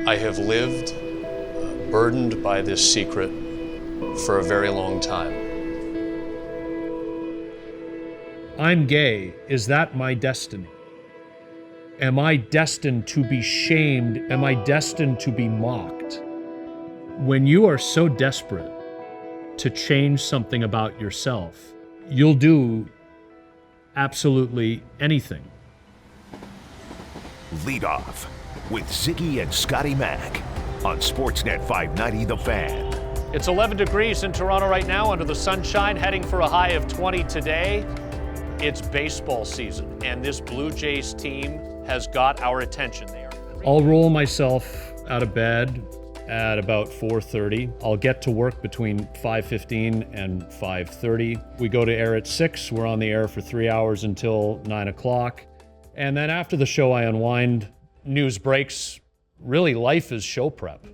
I have lived burdened by this secret for a very long time. I'm gay. Is that my destiny? Am I destined to be shamed? Am I destined to be mocked? When you are so desperate to change something about yourself, you'll do absolutely anything. Lead Off with Ziggy and Scotty Mac on Sportsnet 590 The Fan. It's 11 degrees in Toronto right now under the sunshine, heading for a high of 20 today. It's baseball season, and this Blue Jays team has got our attention. I'll roll myself out of bed at about 4:30. I'll get to work between 5:15 and 5:30. We go to air at 6. We're on the air for 3 hours until 9 o'clock. And then after the show, I unwind. News breaks. Really, life is show prep.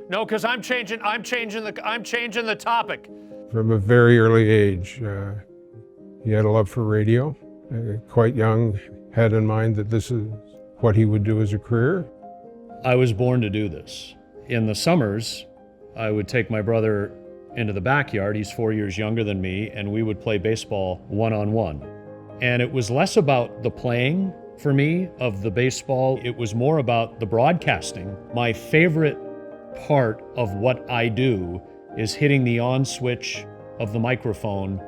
No, because I'm changing the topic. From a very early age, he had a love for radio. Quite young, had in mind that this is what he would do as a career. I was born to do this. In the summers, I would take my brother into the backyard. He's 4 years younger than me, and we would play baseball one-on-one. And it was less about the playing for me of the baseball. It was more about the broadcasting. My favorite part of what I do is hitting the on switch of the microphone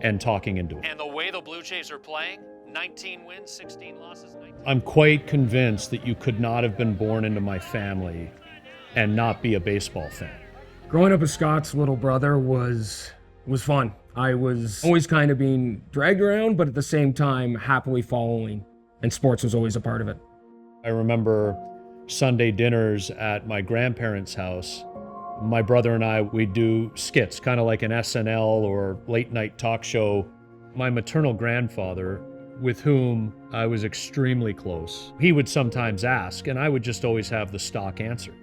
and talking into it. And the way the Blue Jays are playing, 19 wins, 16 losses. 19. I'm quite convinced that you could not have been born into my family and not be a baseball fan. Growing up as Scott's little brother was fun. I was always kind of being dragged around, but at the same time, happily following. And sports was always a part of it. I remember Sunday dinners at my grandparents' house. My brother and I, we'd do skits, kind of like an SNL or late night talk show. My maternal grandfather, with whom I was extremely close, he would sometimes ask, and I would just always have the stock answer.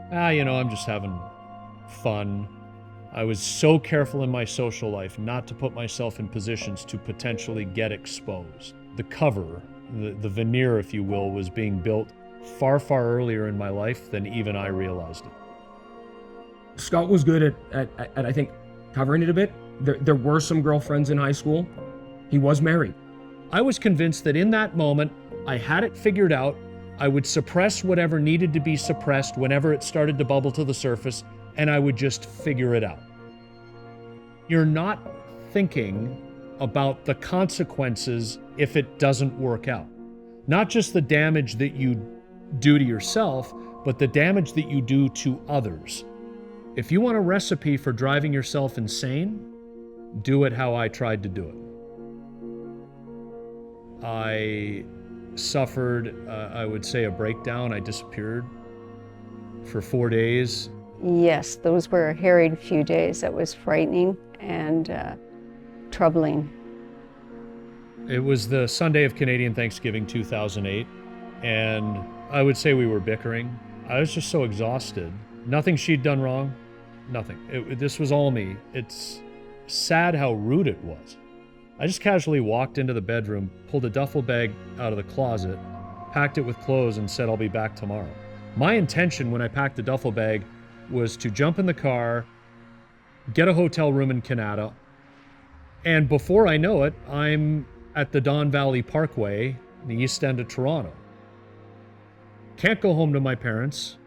I'm just having fun. I was so careful in my social life not to put myself in positions to potentially get exposed. The cover, the veneer, if you will, was being built far, far earlier in my life than even I realized it. Scott was good at I think, covering it a bit. There were some girlfriends in high school. He was married. I was convinced that in that moment, I had it figured out. I would suppress whatever needed to be suppressed whenever it started to bubble to the surface, and I would just figure it out. You're not thinking about the consequences if it doesn't work out. Not just the damage that you do to yourself, but the damage that you do to others. If you want a recipe for driving yourself insane, do it how I tried to do it. I suffered, I would say, a breakdown. I disappeared for 4 days. Yes, those were a harried few days. That was frightening and troubling. It was the Sunday of Canadian Thanksgiving 2008, and I would say we were bickering. I was just so exhausted. Nothing she'd done wrong, nothing. This was all me. It's sad how rude it was. I just casually walked into the bedroom, pulled a duffel bag out of the closet, packed it with clothes, and said, I'll be back tomorrow. My intention when I packed the duffel bag was to jump in the car, get a hotel room in Canada, and before I know it, I'm at the Don Valley Parkway, the east end of Toronto. Can't go home to my parents,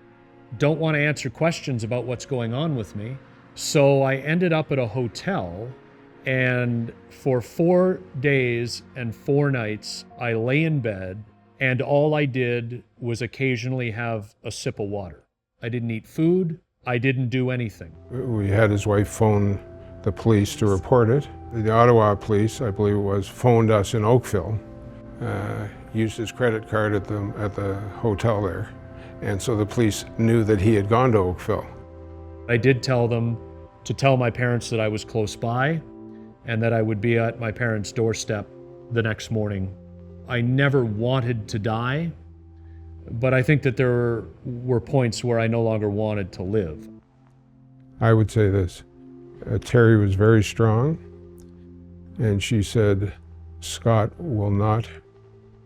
don't want to answer questions about what's going on with me, so I ended up at a hotel, and for 4 days and 4 nights, I lay in bed, and all I did was occasionally have a sip of water. I didn't eat food, I didn't do anything. We had his wife phone the police to report it. The Ottawa police, I believe it was, phoned us in Oakville, used his credit card at the hotel there. And so the police knew that he had gone to Oakville. I did tell them to tell my parents that I was close by and that I would be at my parents' doorstep the next morning. I never wanted to die, but I think that there were points where I no longer wanted to live. I would say this, Terry was very strong, and she said, Scott will not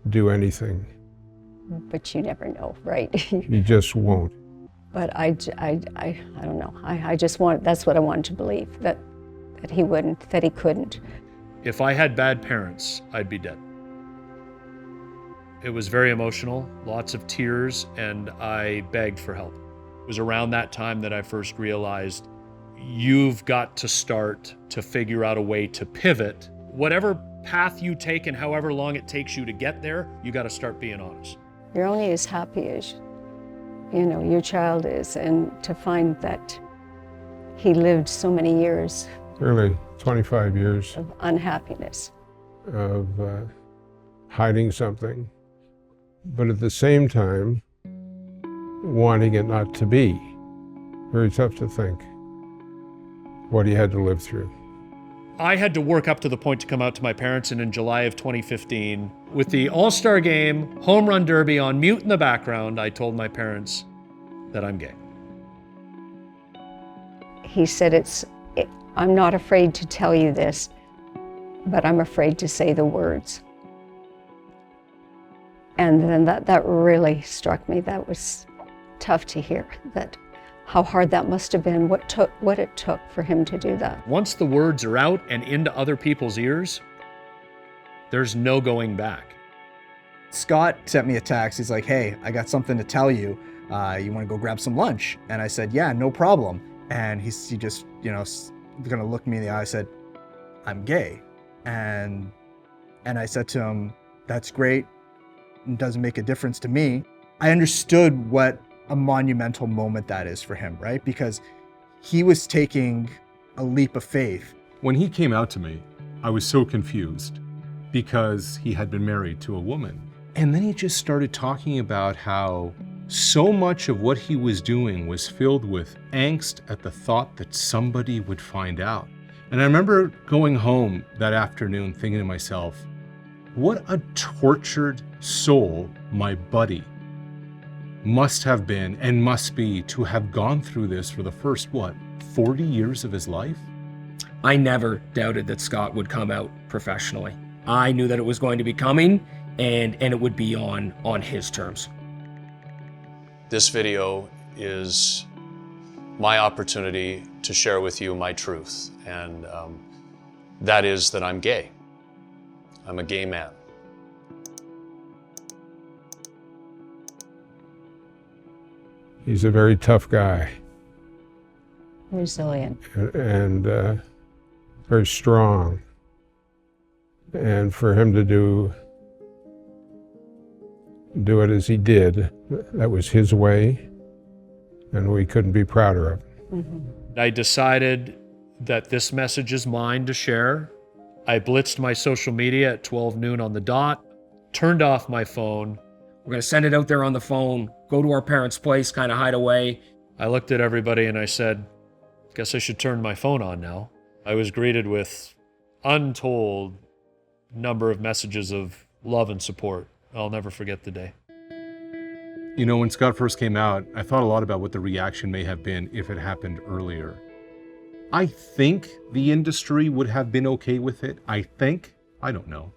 do anything but you never know, right? You just won't. But I don't know. I just want, that's what I wanted to believe, that he wouldn't, that he couldn't. If I had bad parents, I'd be dead. It was very emotional, lots of tears, and I begged for help. It was around that time that I first realized you've got to start to figure out a way to pivot. Whatever path you take and however long it takes you to get there, you got to start being honest. You're only as happy as, you know, your child is, and to find that he lived so many years Really, 25 years of unhappiness. of hiding something, but at the same time, wanting it not to be. Very tough to think what he had to live through. I had to work up to the point to come out to my parents, and in July of 2015, with the All-Star Game, Home Run Derby on mute in the background, I told my parents that I'm gay. He said, I'm not afraid to tell you this, but I'm afraid to say the words. And then that really struck me. That was tough to hear, that how hard that must have been, what it took for him to do that. Once the words are out and into other people's ears, there's no going back. Scott sent me a text. He's like, hey, I got something to tell you. You want to go grab some lunch? And I said, yeah, no problem. And he just, you know, gonna look me in the eye. I said, I'm gay. And I said to him, that's great. It doesn't make a difference to me. I understood what a monumental moment that is for him, right? Because he was taking a leap of faith. When he came out to me, I was so confused because he had been married to a woman. And then he just started talking about how so much of what he was doing was filled with angst at the thought that somebody would find out. And I remember going home that afternoon thinking to myself, what a tortured soul my buddy must have been and must be to have gone through this for the first, 40 years of his life? I never doubted that Scott would come out professionally. I knew that it was going to be coming, and it would be on his terms. This video is my opportunity to share with you my truth, and that is that I'm gay. I'm a gay man. He's a very tough guy Resilient. and very strong. And for him to do it as he did, that was his way, and we couldn't be prouder of it. Mm-hmm. I decided that this message is mine to share. I blitzed my social media at 12 noon on the dot, turned off my phone. We're gonna send it out there on the phone, go to our parents' place, kind of hide away. I looked at everybody and I said, guess I should turn my phone on now. I was greeted with untold number of messages of love and support. I'll never forget the day. You know, when Scott first came out, I thought a lot about what the reaction may have been if it happened earlier. I think the industry would have been okay with it. I don't know.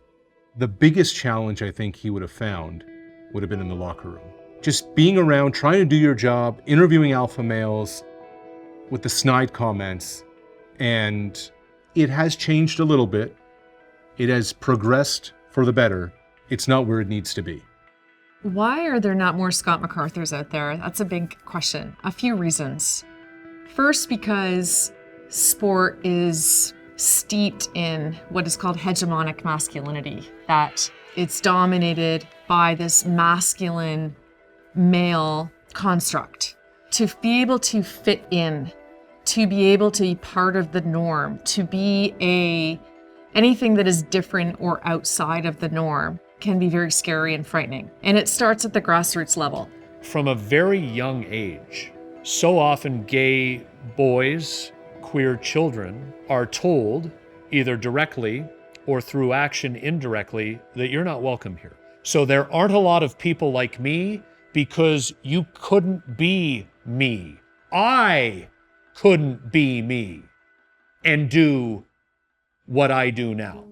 The biggest challenge I think he would have found would have been in the locker room. Just being around, trying to do your job, interviewing alpha males with the snide comments. And it has changed a little bit. It has progressed for the better. It's not where it needs to be. Why are there not more Scott MacArthurs out there? That's a big question. A few reasons. First, because sport is steeped in what is called hegemonic masculinity, that it's dominated by this masculine male construct. To be able to fit in, to be able to be part of the norm, to be anything that is different or outside of the norm can be very scary and frightening. And it starts at the grassroots level. From a very young age, so often gay boys, queer children are told, either directly or through action indirectly, that you're not welcome here. So there aren't a lot of people like me because you couldn't be me. I couldn't be me and do what I do now.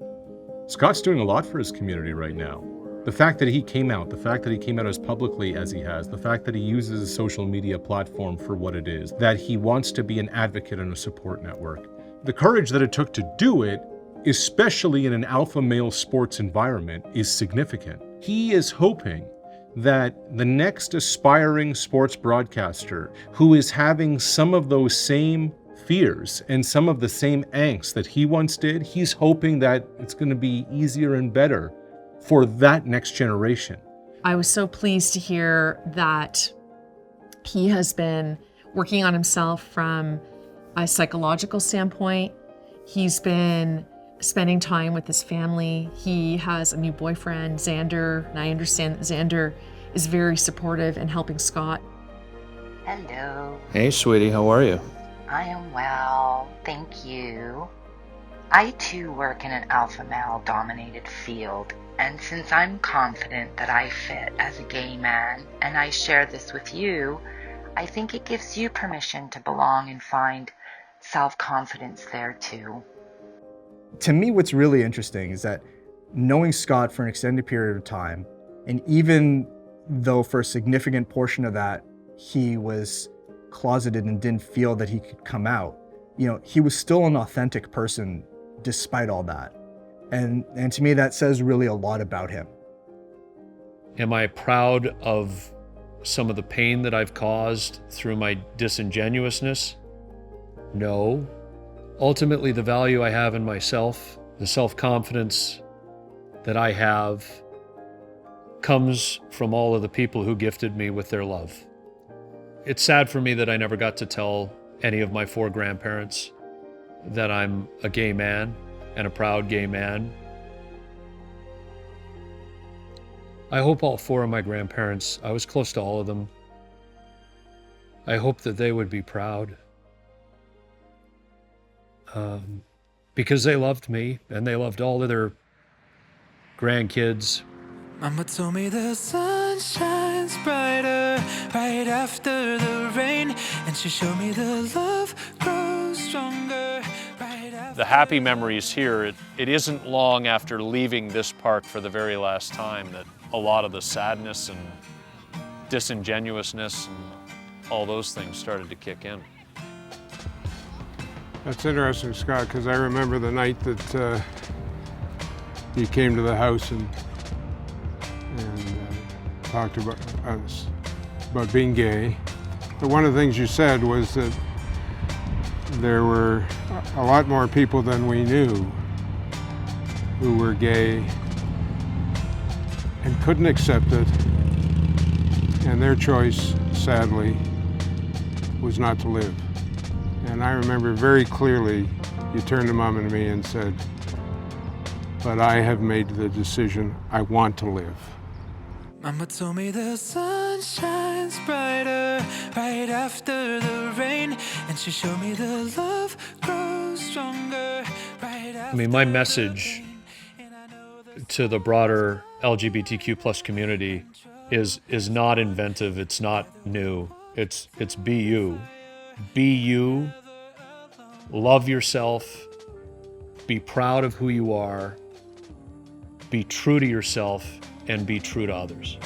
Scott's doing a lot for his community right now. The fact that he came out, as publicly as he has, the fact that he uses a social media platform for what it is, that he wants to be an advocate and a support network. The courage that it took to do it, especially in an alpha male sports environment, is significant. He is hoping that the next aspiring sports broadcaster who is having some of those same fears and some of the same angst that he once did, he's hoping that it's going to be easier and better for that next generation. I was so pleased to hear that he has been working on himself from a psychological standpoint. He's been spending time with his family. He has a new boyfriend, Xander, and I understand that Xander is very supportive in helping Scott. Hello. Hey, sweetie, how are you? I am well, thank you. I too work in an alpha male dominated field, and since I'm confident that I fit as a gay man and I share this with you, I think it gives you permission to belong and find self-confidence there too. To me, what's really interesting is that knowing Scott for an extended period of time, and even though for a significant portion of that he was closeted and didn't feel that he could come out, he was still an authentic person despite all that. And to me, that says really a lot about him. Am I proud of some of the pain that I've caused through my disingenuousness? No. Ultimately, the value I have in myself, the self-confidence that I have, comes from all of the people who gifted me with their love. It's sad for me that I never got to tell any of my 4 grandparents that I'm a gay man and a proud gay man. I hope all 4 of my grandparents, I was close to all of them, I hope that they would be proud. Because they loved me and they loved all of their grandkids. Mama told me the sun shines brighter right after the rain, and she showed me the love grows stronger right after. The happy memories here, it isn't long after leaving this park for the very last time that a lot of the sadness and disingenuousness and all those things started to kick in. That's interesting, Scott, because I remember the night that you came to the house and talked about us, about being gay. But one of the things you said was that there were a lot more people than we knew who were gay and couldn't accept it, and their choice, sadly, was not to live. And I remember very clearly you turned to Mom and me and said, "But I have made the decision, I want to live." Mama told me the sun shines brighter right after the rain, and she showed me the love grows stronger right after. I mean, my message to the broader LGBTQ plus community is not inventive, it's not new. It's be you. Be you, love yourself, be proud of who you are, be true to yourself, and be true to others.